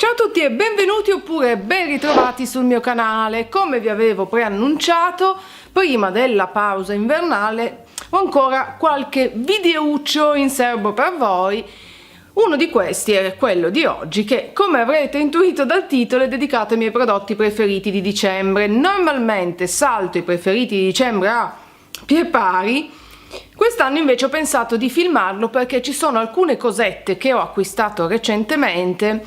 Ciao a tutti e benvenuti oppure ben ritrovati sul mio canale. Come vi avevo preannunciato, prima della pausa invernale ho ancora qualche videuccio in serbo per voi. Uno di questi è quello di oggi che, come avrete intuito dal titolo, è dedicato ai miei prodotti preferiti di dicembre. Normalmente salto i preferiti di dicembre a pie pari. Quest'anno invece ho pensato di filmarlo perché ci sono alcune cosette che ho acquistato recentemente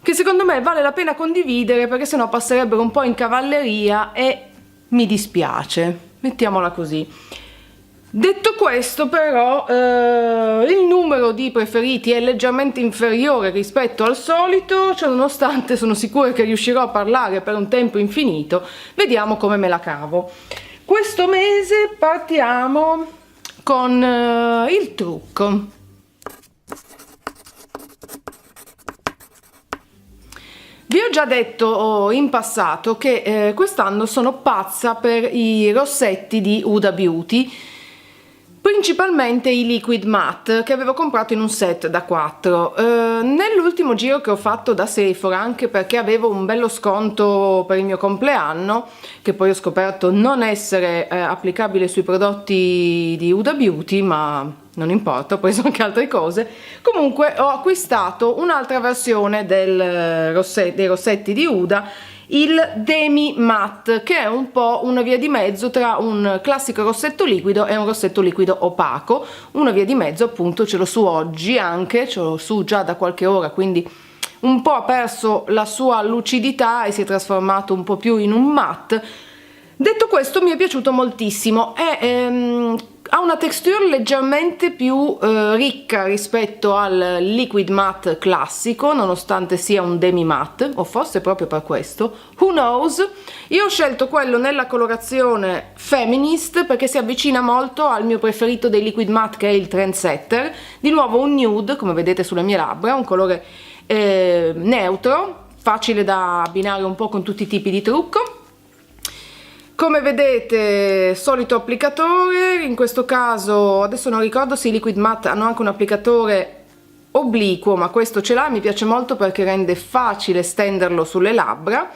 che secondo me vale la pena condividere, perché sennò passerebbero un po' in cavalleria e mi dispiace, mettiamola così. Detto questo, però, il numero di preferiti è leggermente inferiore rispetto al solito, cioè nonostante sono sicura che riuscirò a parlare per un tempo infinito. Vediamo come me la cavo. Questo mese partiamo con il trucco. Vi ho già detto in passato che quest'anno sono pazza per i rossetti di Huda Beauty, principalmente i liquid matte che avevo comprato in un set da 4. Nell'ultimo giro che ho fatto da Sephora, anche perché avevo un bello sconto per il mio compleanno, che poi ho scoperto non essere applicabile sui prodotti di Huda Beauty, ma non importa, ho preso anche altre cose. Comunque ho acquistato un'altra versione dei rossetti di Huda, il Demi Matte, che è un po' una via di mezzo tra un classico rossetto liquido e un rossetto liquido opaco. Una via di mezzo, appunto, ce l'ho su oggi anche, ce l'ho su già da qualche ora, quindi un po' ha perso la sua lucidità e si è trasformato un po' più in un matte. Detto questo, mi è piaciuto moltissimo, ha una texture leggermente più ricca rispetto al liquid matte classico, nonostante sia un demi matte, o forse proprio per questo, who knows. Io ho scelto quello nella colorazione Feminist perché si avvicina molto al mio preferito dei liquid matte, che è il Trendsetter. Di nuovo un nude, come vedete sulle mie labbra, un colore neutro, facile da abbinare un po' con tutti i tipi di trucco. Come vedete, solito applicatore, in questo caso adesso non ricordo se i liquid matte hanno anche un applicatore obliquo, ma questo ce l'ha, mi piace molto perché rende facile stenderlo sulle labbra.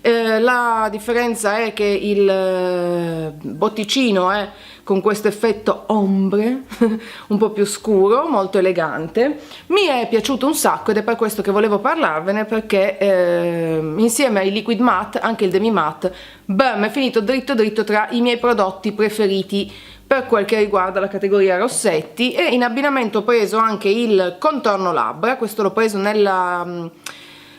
La differenza è che il botticino è con questo effetto ombre un po' più scuro, molto elegante. Mi è piaciuto un sacco ed è per questo che volevo parlarvene, perché insieme ai liquid matte anche il demi matte è finito dritto dritto tra i miei prodotti preferiti per quel che riguarda la categoria rossetti. E in abbinamento ho preso anche il contorno labbra, questo l'ho preso nella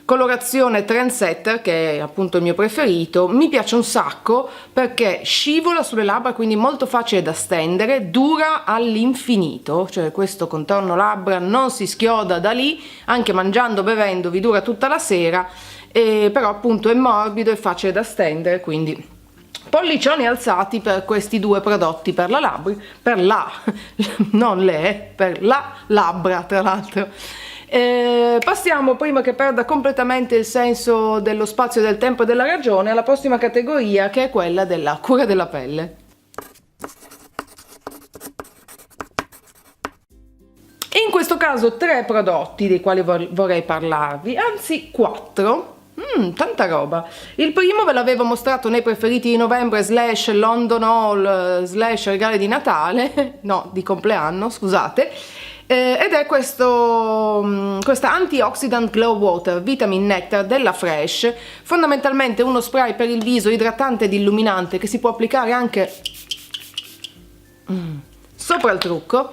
colorazione Trendsetter, che è appunto il mio preferito. Mi piace un sacco perché scivola sulle labbra, quindi molto facile da stendere, dura all'infinito, cioè questo contorno labbra non si schioda da lì, anche mangiando, bevendo vi dura tutta la sera, però appunto è morbido e facile da stendere, quindi pollicioni alzati per questi due prodotti per la labbra, non le, per la labbra tra l'altro. Passiamo, prima che perda completamente il senso dello spazio, del tempo e della ragione, alla prossima categoria, che è quella della cura della pelle. In questo caso 3 prodotti dei quali vorrei parlarvi, anzi 4. Tanta roba. Il primo ve l'avevo mostrato nei preferiti di novembre / London Haul / regali di Natale, no, di compleanno, scusate. Ed è questa Antioxidant Glow Water Vitamin Nectar della Fresh, fondamentalmente uno spray per il viso idratante ed illuminante che si può applicare anche sopra il trucco,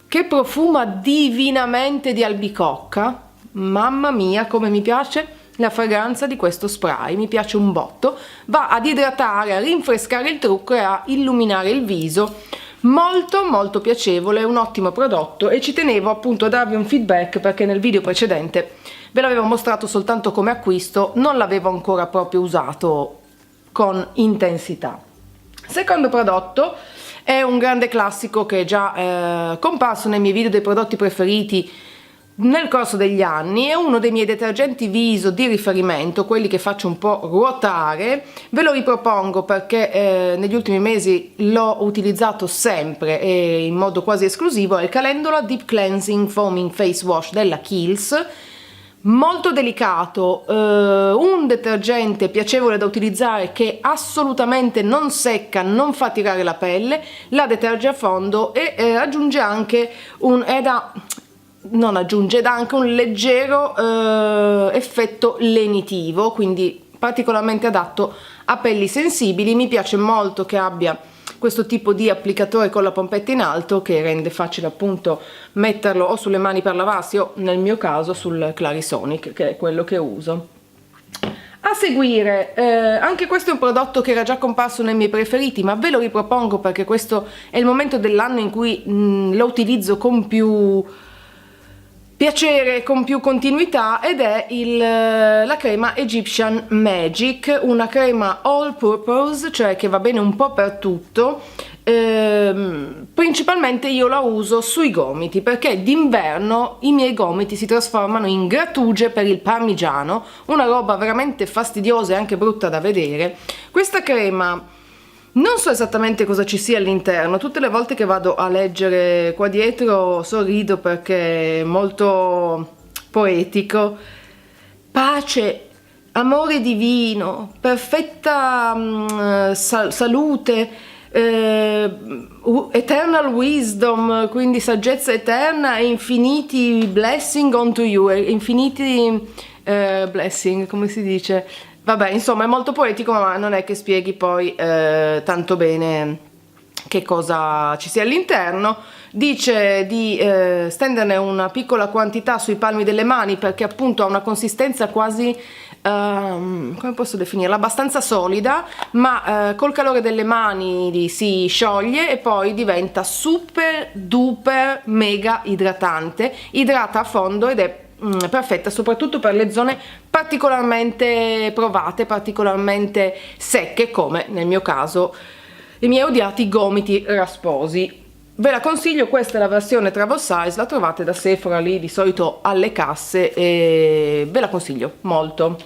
che profuma divinamente di albicocca. Mamma mia, come mi piace la fragranza di questo spray, mi piace un botto, va ad idratare, a rinfrescare il trucco e a illuminare il viso. Molto molto piacevole, un ottimo prodotto, e ci tenevo appunto a darvi un feedback perché nel video precedente ve l'avevo mostrato soltanto come acquisto, non l'avevo ancora proprio usato con intensità. Secondo prodotto è un grande classico che è già comparso nei miei video dei prodotti preferiti nel corso degli anni, è uno dei miei detergenti viso di riferimento, quelli che faccio un po' ruotare. Ve lo ripropongo perché negli ultimi mesi l'ho utilizzato sempre e in modo quasi esclusivo. È il Calendula Deep Cleansing Foaming Face Wash della Kiehl's, molto delicato, un detergente piacevole da utilizzare che assolutamente non secca, non fa tirare la pelle, la deterge a fondo e aggiunge anche dà anche un leggero effetto lenitivo, quindi particolarmente adatto a pelli sensibili. Mi piace molto che abbia questo tipo di applicatore con la pompetta in alto, che rende facile appunto metterlo o sulle mani per lavarsi o nel mio caso sul Clarisonic, che è quello che uso. A seguire, anche questo è un prodotto che era già comparso nei miei preferiti, ma ve lo ripropongo perché questo è il momento dell'anno in cui lo utilizzo con più piacere, con più continuità, ed è la crema Egyptian Magic, una crema all purpose, cioè che va bene un po' per tutto. Principalmente io la uso sui gomiti perché d'inverno i miei gomiti si trasformano in grattugie per il parmigiano, una roba veramente fastidiosa e anche brutta da vedere. Questa crema non so esattamente cosa ci sia all'interno, tutte le volte che vado a leggere qua dietro sorrido perché è molto poetico. Pace, amore divino, perfetta salute, eternal wisdom, quindi saggezza eterna e infiniti blessing unto you, infiniti blessing, come si dice? Vabbè, insomma è molto poetico, ma non è che spieghi poi tanto bene che cosa ci sia all'interno. Dice di stenderne una piccola quantità sui palmi delle mani perché appunto ha una consistenza quasi, come posso definirla, abbastanza solida, ma col calore delle mani si scioglie e poi diventa super duper mega idratante, idrata a fondo ed è perfetta soprattutto per le zone particolarmente provate, particolarmente secche, come nel mio caso i miei odiati gomiti rasposi. Ve la consiglio, questa è la versione travel size, la trovate da Sephora lì di solito alle casse e ve la consiglio molto.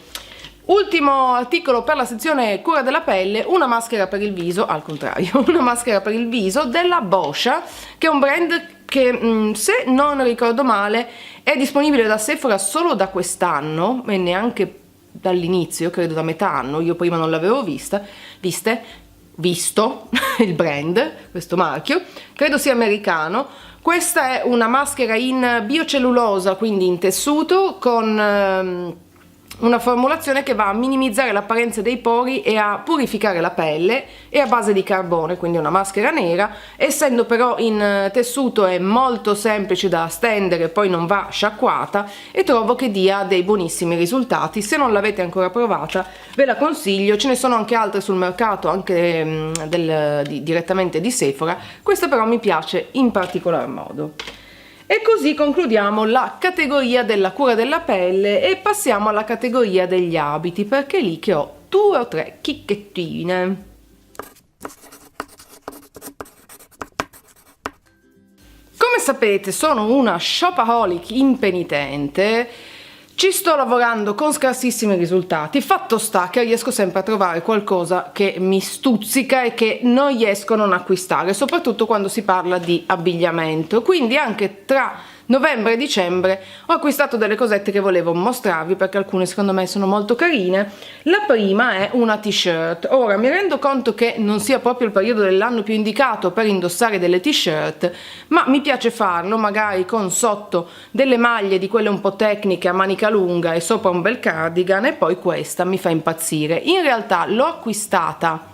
Ultimo articolo per la sezione cura della pelle, una maschera per il viso, al contrario, una maschera per il viso della Boscia, che è un brand che se non ricordo male è disponibile da Sephora solo da quest'anno e neanche dall'inizio, credo da metà anno, io prima non l'avevo visto il brand, questo marchio, credo sia americano. Questa è una maschera in biocellulosa, quindi in tessuto, con una formulazione che va a minimizzare l'apparenza dei pori e a purificare la pelle, è a base di carbone, quindi una maschera nera. Essendo però in tessuto è molto semplice da stendere, poi non va sciacquata e trovo che dia dei buonissimi risultati. Se non l'avete ancora provata ve la consiglio, ce ne sono anche altre sul mercato, anche direttamente di Sephora, questa però mi piace in particolar modo. E così concludiamo la categoria della cura della pelle e passiamo alla categoria degli abiti, perché è lì che ho 2 o 3 chicchettine. Come sapete sono una shopaholic impenitente, ci sto lavorando con scarsissimi risultati, fatto sta che riesco sempre a trovare qualcosa che mi stuzzica e che non riesco a non acquistare, soprattutto quando si parla di abbigliamento, quindi anche tra novembre e dicembre ho acquistato delle cosette che volevo mostrarvi perché alcune secondo me sono molto carine. La prima è una t-shirt. Ora mi rendo conto che non sia proprio il periodo dell'anno più indicato per indossare delle t-shirt, ma mi piace farlo magari con sotto delle maglie di quelle un po' tecniche a manica lunga e sopra un bel cardigan, e poi questa mi fa impazzire. In realtà l'ho acquistata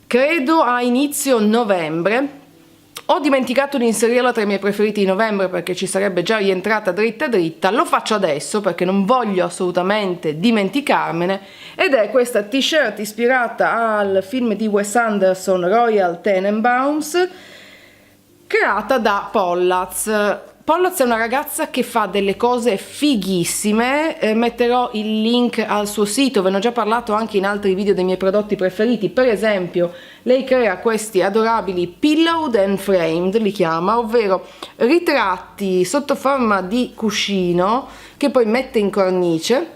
credo a inizio novembre. Ho dimenticato di inserirla tra i miei preferiti di novembre perché ci sarebbe già rientrata dritta dritta, lo faccio adesso perché non voglio assolutamente dimenticarmene, ed è questa t-shirt ispirata al film di Wes Anderson Royal Tenenbaums, creata da Pollatz. Pollatz è una ragazza che fa delle cose fighissime, metterò il link al suo sito, ve ne ho già parlato anche in altri video dei miei prodotti preferiti. Per esempio lei crea questi adorabili pillowed and framed, li chiama, ovvero ritratti sotto forma di cuscino che poi mette in cornice.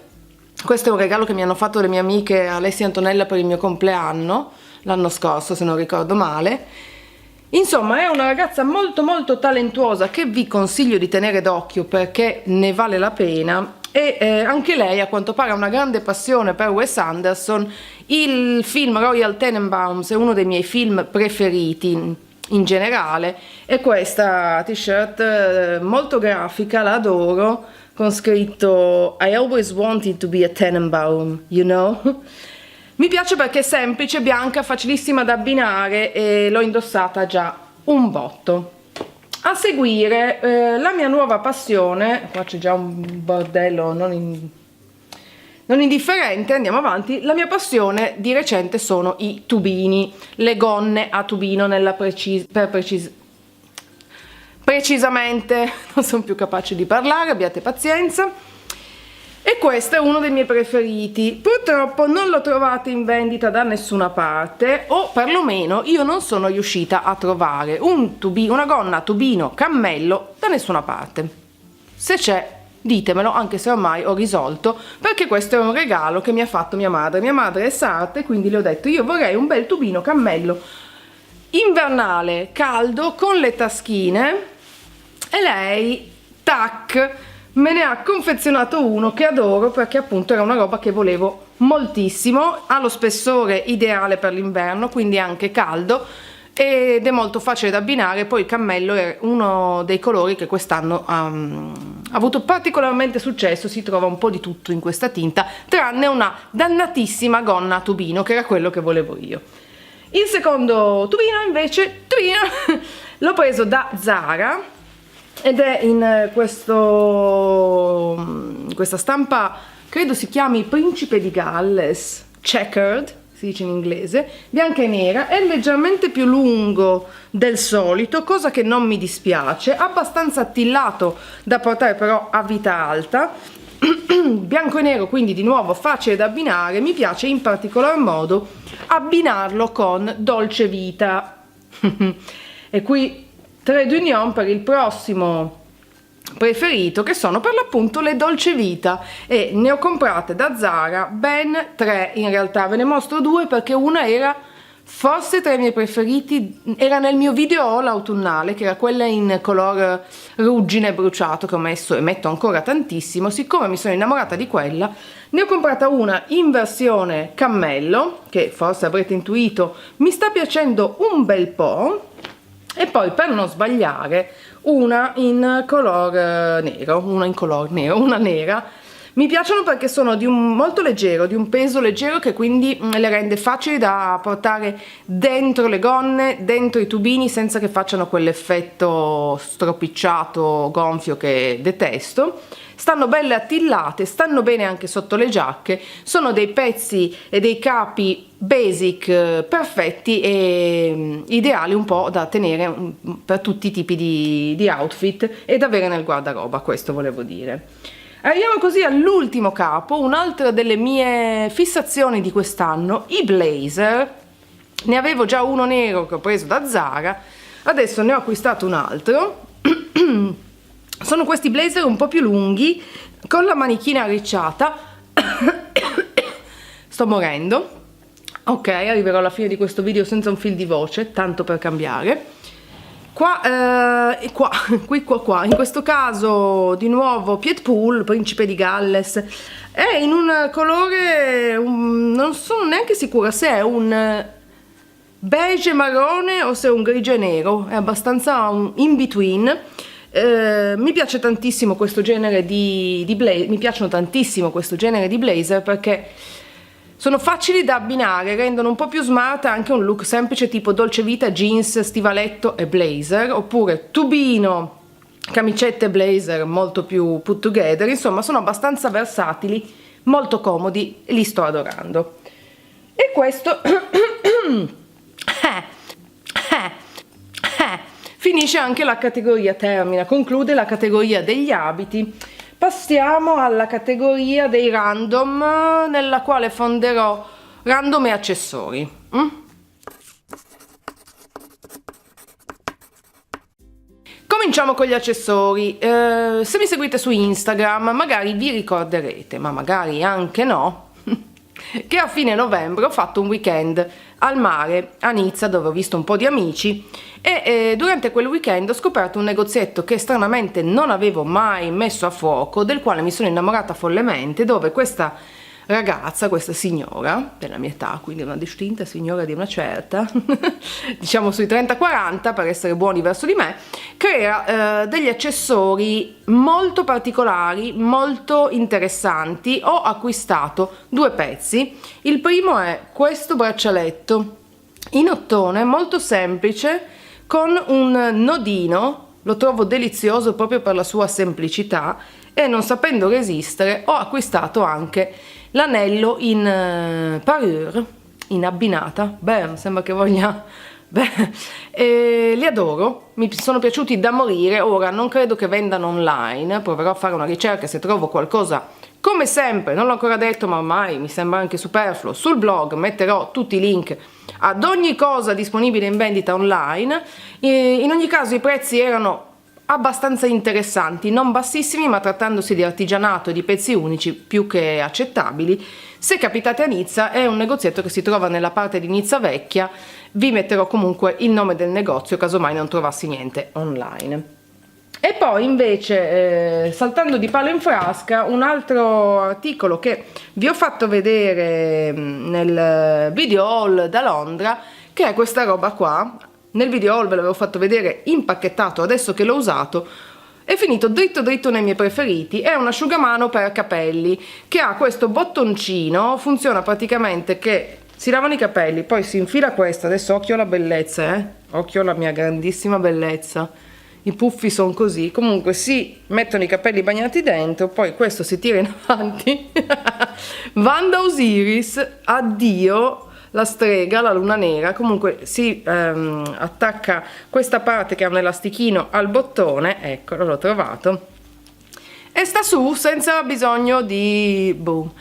Questo è un regalo che mi hanno fatto le mie amiche Alessia e Antonella per il mio compleanno l'anno scorso, se non ricordo male. Insomma, è una ragazza molto molto talentuosa che vi consiglio di tenere d'occhio perché ne vale la pena. e anche lei a quanto pare ha una grande passione per Wes Anderson. Il film Royal Tenenbaums è uno dei miei film preferiti in generale, e questa t-shirt molto grafica, la adoro, con scritto I always wanted to be a Tenenbaum, you know? Mi piace perché è semplice, bianca, facilissima da abbinare e l'ho indossata già un botto. A seguire la mia nuova passione, qua c'è già un bordello non indifferente, andiamo avanti. La mia passione di recente sono i tubini, le gonne a tubino precisamente, non sono più capace di parlare, abbiate pazienza. E questo è uno dei miei preferiti. Purtroppo non lo trovate in vendita da nessuna parte, o perlomeno io non sono riuscita a trovare una gonna a tubino cammello da nessuna parte. Se c'è, ditemelo, anche se ormai ho risolto, perché questo è un regalo che mi ha fatto mia madre. Mia madre è sarda, quindi le ho detto io vorrei un bel tubino cammello invernale, caldo, con le taschine, e lei, tac, me ne ha confezionato uno che adoro, perché appunto era una roba che volevo moltissimo. Ha lo spessore ideale per l'inverno, quindi anche caldo, ed è molto facile da abbinare. Poi il cammello è uno dei colori che quest'anno ha avuto particolarmente successo, si trova un po' di tutto in questa tinta, tranne una dannatissima gonna a tubino, che era quello che volevo io. Il secondo tubino invece, l'ho preso da Zara, ed è in questa stampa, credo si chiami Principe di Galles, checkered, si dice in inglese, bianca e nera. È leggermente più lungo del solito, cosa che non mi dispiace, abbastanza attillato da portare però a vita alta, bianco e nero, quindi di nuovo facile da abbinare. Mi piace in particolar modo abbinarlo con Dolce Vita e qui trade union per il prossimo preferito, che sono per l'appunto le Dolce Vita, e ne ho comprate da Zara ben 3 in realtà. Ve ne mostro 2 perché una era forse tra i miei preferiti, era nel mio video haul autunnale, che era quella in color ruggine bruciato, che ho messo e metto ancora tantissimo. Siccome mi sono innamorata di quella, ne ho comprata una in versione cammello, che forse avrete intuito mi sta piacendo un bel po', e poi, per non sbagliare, una in color nero, una nera. Mi piacciono perché sono molto leggero, di un peso leggero, che quindi le rende facili da portare dentro le gonne, dentro i tubini, senza che facciano quell'effetto stropicciato, gonfio, che detesto. Stanno belle attillate, stanno bene anche sotto le giacche, sono dei pezzi e dei capi basic perfetti e ideali un po' da tenere per tutti i tipi di outfit e da avere nel guardaroba, questo volevo dire. Arriviamo così all'ultimo capo, un'altra delle mie fissazioni di quest'anno, i blazer. Ne avevo già uno nero che ho preso da Zara, adesso ne ho acquistato un altro. Sono questi blazer un po' più lunghi, con la manichina arricciata. Sto morendo. Ok, arriverò alla fine di questo video senza un fil di voce, tanto per cambiare. Qua, in questo caso di nuovo Pied Paul, Principe di Galles, è in un colore, non sono neanche sicura se è un beige marrone o se è un grigio e nero, è abbastanza un in between. Mi piace tantissimo questo genere di blazer, mi piacciono tantissimo questo genere di blazer perché sono facili da abbinare, rendono un po' più smart anche un look semplice tipo Dolce Vita, jeans, stivaletto e blazer, oppure tubino, camicette e blazer molto più put together. Insomma, sono abbastanza versatili, molto comodi e li sto adorando. E questo finisce anche la categoria, conclude la categoria degli abiti. Passiamo alla categoria dei random, nella quale fonderò random e accessori. Cominciamo con gli accessori. Se mi seguite su Instagram magari vi ricorderete, ma magari anche no, che a fine novembre ho fatto un weekend al mare a Nizza, dove ho visto un po' di amici, e durante quel weekend ho scoperto un negozietto che stranamente non avevo mai messo a fuoco, del quale mi sono innamorata follemente, dove questa ragazza, questa signora della mia età, quindi una distinta signora di una certa diciamo sui 30-40 per essere buoni verso di me, crea degli accessori molto particolari, molto interessanti. Ho acquistato due pezzi. Il primo è questo braccialetto in ottone molto semplice con un nodino, lo trovo delizioso proprio per la sua semplicità, e non sapendo resistere ho acquistato anche l'anello in parure, in abbinata. Beh, sembra che voglia... Beh, li adoro, mi sono piaciuti da morire. Ora non credo che vendano online, proverò a fare una ricerca se trovo qualcosa. Come sempre, non l'ho ancora detto, ma ormai mi sembra anche superfluo, sul blog metterò tutti i link ad ogni cosa disponibile in vendita online. In ogni caso i prezzi erano abbastanza interessanti, non bassissimi, ma trattandosi di artigianato e di pezzi unici più che accettabili. Se capitate a Nizza, è un negozietto che si trova nella parte di Nizza Vecchia. Vi metterò comunque il nome del negozio casomai non trovassi niente online. E poi invece, saltando di palo in frasca, un altro articolo che vi ho fatto vedere nel video haul da Londra, che è questa roba qua. Nel video haul ve l'avevo fatto vedere impacchettato, adesso che l'ho usato è finito dritto dritto nei miei preferiti. È un asciugamano per capelli che ha questo bottoncino, funziona praticamente che si lavano i capelli, poi si infila questo, adesso occhio alla bellezza, occhio alla mia grandissima bellezza, i puffi sono così, comunque si mettono i capelli bagnati dentro, poi questo si tira in avanti Wanda Osiris, addio la strega, la luna nera. Comunque si attacca questa parte che ha un elastichino al bottone, eccolo, l'ho trovato, e sta su senza bisogno di boom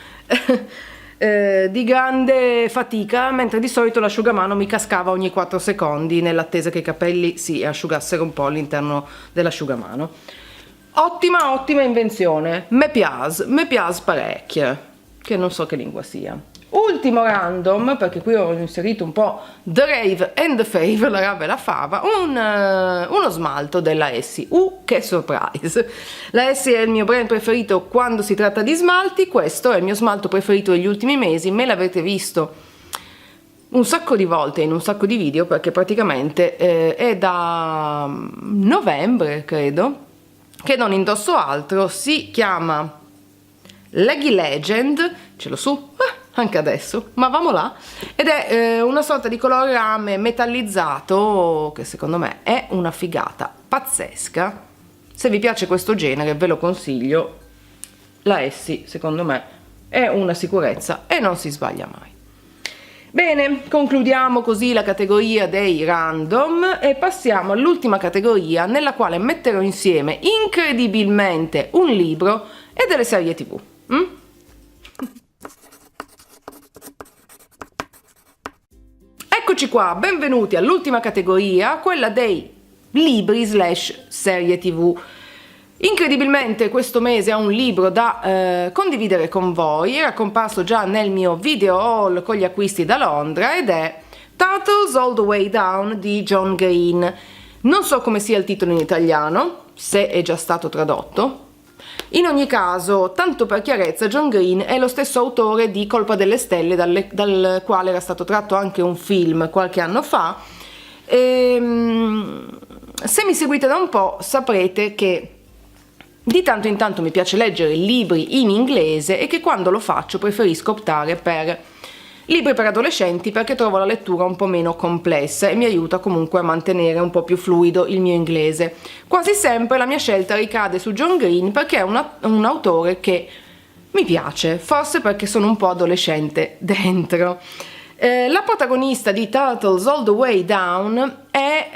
di grande fatica, mentre di solito l'asciugamano mi cascava ogni 4 secondi nell'attesa che i capelli si asciugassero un po' all'interno dell'asciugamano. Ottima invenzione, me piace parecchio, che non so che lingua sia. Ultimo random, perché qui ho inserito un po' The Rave and the Fave, la rave e la fava, uno smalto della Essie. Che surprise! La Essie è il mio brand preferito quando si tratta di smalti, questo è il mio smalto preferito degli ultimi mesi, me l'avete visto un sacco di volte in un sacco di video, perché praticamente è da novembre, credo, che non indosso altro. Si chiama Leggy Legend, ce l'ho su anche adesso, ma vamo là, ed è una sorta di color rame metallizzato che secondo me è una figata pazzesca. Se vi piace questo genere ve lo consiglio. La Essie secondo me è una sicurezza e non si sbaglia mai. Bene, concludiamo così la categoria dei random e passiamo all'ultima categoria, nella quale metterò insieme incredibilmente un libro e delle serie TV. Eccoci qua, benvenuti all'ultima categoria, quella dei libri / serie TV. Incredibilmente questo mese ho un libro da condividere con voi, era comparso già nel mio video haul con gli acquisti da Londra, ed è Turtles All the Way Down di John Green. Non so come sia il titolo in italiano, se è già stato tradotto. In ogni caso, tanto per chiarezza, John Green è lo stesso autore di Colpa delle Stelle, dal quale era stato tratto anche un film qualche anno fa. Se mi seguite da un po' saprete che di tanto in tanto mi piace leggere libri in inglese e che quando lo faccio preferisco optare per libri per adolescenti, perché trovo la lettura un po' meno complessa e mi aiuta comunque a mantenere un po' più fluido il mio inglese. Quasi sempre la mia scelta ricade su John Green perché è un autore che mi piace, forse perché sono un po' adolescente dentro. La protagonista di Turtles All the Way Down è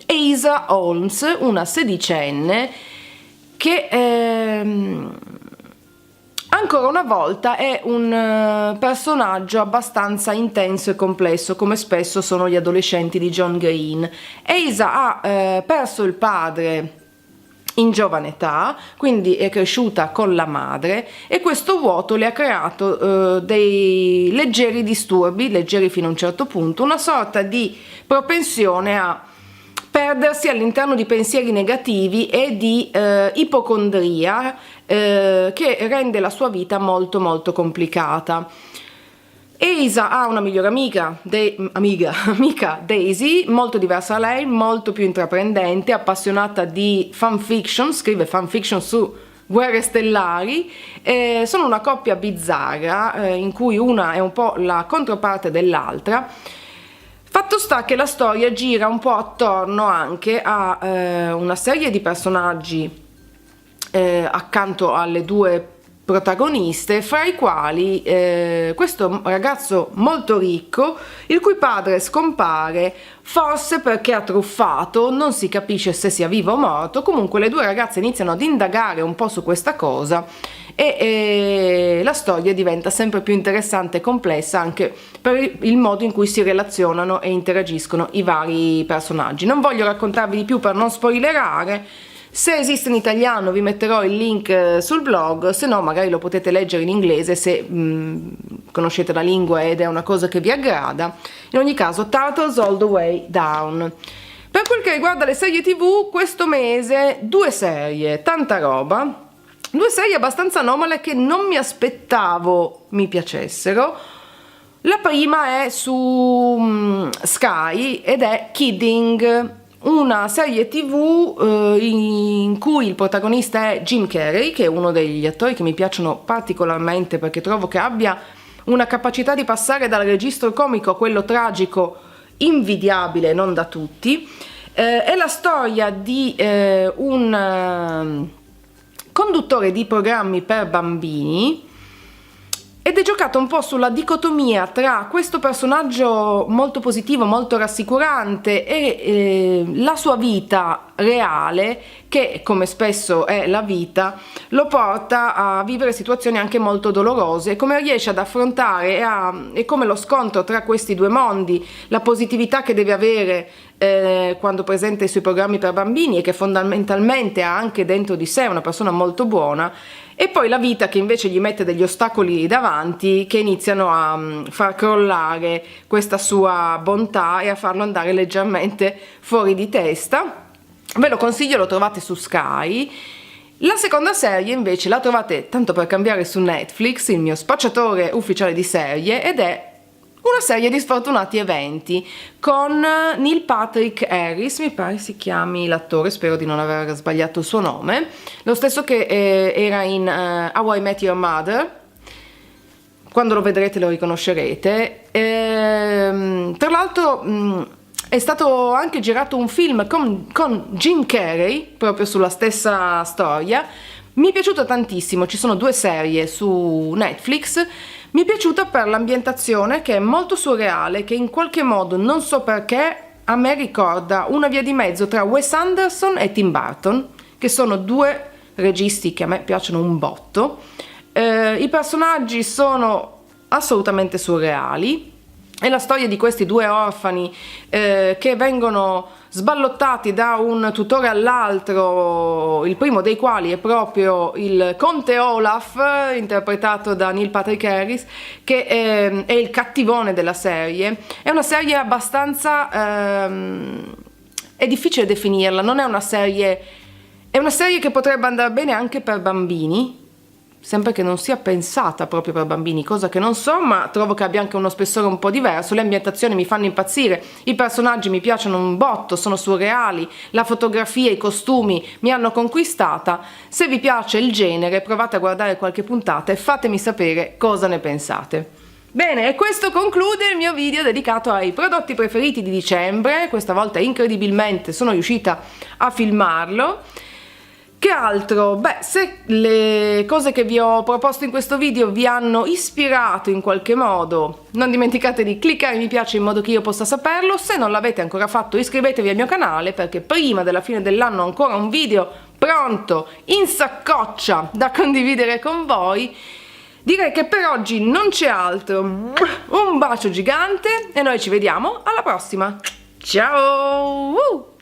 Asa Holmes, una sedicenne che ancora una volta è un personaggio abbastanza intenso e complesso, come spesso sono gli adolescenti di John Green. Asa ha perso il padre in giovane età, quindi è cresciuta con la madre, e questo vuoto le ha creato dei leggeri disturbi, leggeri fino a un certo punto, una sorta di propensione a perdersi all'interno di pensieri negativi e di ipocondria che rende la sua vita molto molto complicata. Eisa ha una migliore amica Daisy, molto diversa da lei, molto più intraprendente, appassionata di fanfiction, scrive fanfiction su guerre stellari. Sono una coppia bizzarra in cui una è un po' la controparte dell'altra. Fatto sta che la storia gira un po' attorno anche a una serie di personaggi accanto alle due protagoniste, fra i quali questo ragazzo molto ricco, il cui padre scompare, forse perché ha truffato, non si capisce se sia vivo o morto. Comunque le due ragazze iniziano ad indagare un po' su questa cosa e la storia diventa sempre più interessante e complessa anche per il modo in cui si relazionano e interagiscono i vari personaggi. Non voglio raccontarvi di più per non spoilerare. Se esiste in italiano vi metterò il link sul blog, se no magari lo potete leggere in inglese se conoscete la lingua ed è una cosa che vi aggrada. In ogni caso, Turtles All the Way Down. Per quel che riguarda le serie TV, questo mese 2 serie, tanta roba, 2 serie abbastanza anomale che non mi aspettavo mi piacessero. La prima è su Sky ed è Kidding, una serie TV in cui il protagonista è Jim Carrey, che è uno degli attori che mi piacciono particolarmente perché trovo che abbia una capacità di passare dal registro comico a quello tragico invidiabile, non da tutti. È la storia di un conduttore di programmi per bambini ed è giocato un po' sulla dicotomia tra questo personaggio molto positivo, molto rassicurante e la sua vita reale, che come spesso è la vita, lo porta a vivere situazioni anche molto dolorose, e come riesce ad affrontare e come lo scontro tra questi due mondi, la positività che deve avere quando presenta i suoi programmi per bambini e che fondamentalmente ha anche dentro di sé una persona molto buona, e poi la vita che invece gli mette degli ostacoli davanti che iniziano a far crollare questa sua bontà e a farlo andare leggermente fuori di testa. Ve lo consiglio, lo trovate su Sky. La seconda serie invece la trovate, tanto per cambiare, su Netflix, il mio spacciatore ufficiale di serie, ed è una serie di sfortunati eventi con Neil Patrick Harris, mi pare si chiami l'attore, spero di non aver sbagliato il suo nome, lo stesso che era in How I Met Your Mother. Quando lo vedrete lo riconoscerete. Tra l'altro è stato anche girato un film con Jim Carrey proprio sulla stessa storia. Mi è piaciuto tantissimo, ci sono 2 serie su Netflix. Mi è piaciuta per l'ambientazione, che è molto surreale, che in qualche modo, non so perché, a me ricorda una via di mezzo tra Wes Anderson e Tim Burton, che sono 2 registi che a me piacciono un botto. I personaggi sono assolutamente surreali. È la storia di questi 2 orfani che vengono sballottati da un tutore all'altro, il primo dei quali è proprio il conte Olaf, interpretato da Neil Patrick Harris, che è il cattivone della serie. È una serie abbastanza è difficile definirla, non è una serie, è una serie che potrebbe andare bene anche per bambini, sempre che non sia pensata proprio per bambini, cosa che non so, ma trovo che abbia anche uno spessore un po' diverso. Le ambientazioni mi fanno impazzire, i personaggi mi piacciono un botto, sono surreali, la fotografia, i costumi mi hanno conquistata. Se vi piace il genere, provate a guardare qualche puntata e fatemi sapere cosa ne pensate. Bene, e questo conclude il mio video dedicato ai prodotti preferiti di dicembre. Questa volta incredibilmente sono riuscita a filmarlo. Che altro? Beh, se le cose che vi ho proposto in questo video vi hanno ispirato in qualche modo, non dimenticate di cliccare mi piace in modo che io possa saperlo. Se non l'avete ancora fatto, iscrivetevi al mio canale, perché prima della fine dell'anno ho ancora un video pronto in saccoccia da condividere con voi. Direi che per oggi non c'è altro. Un bacio gigante e noi ci vediamo alla prossima. Ciao!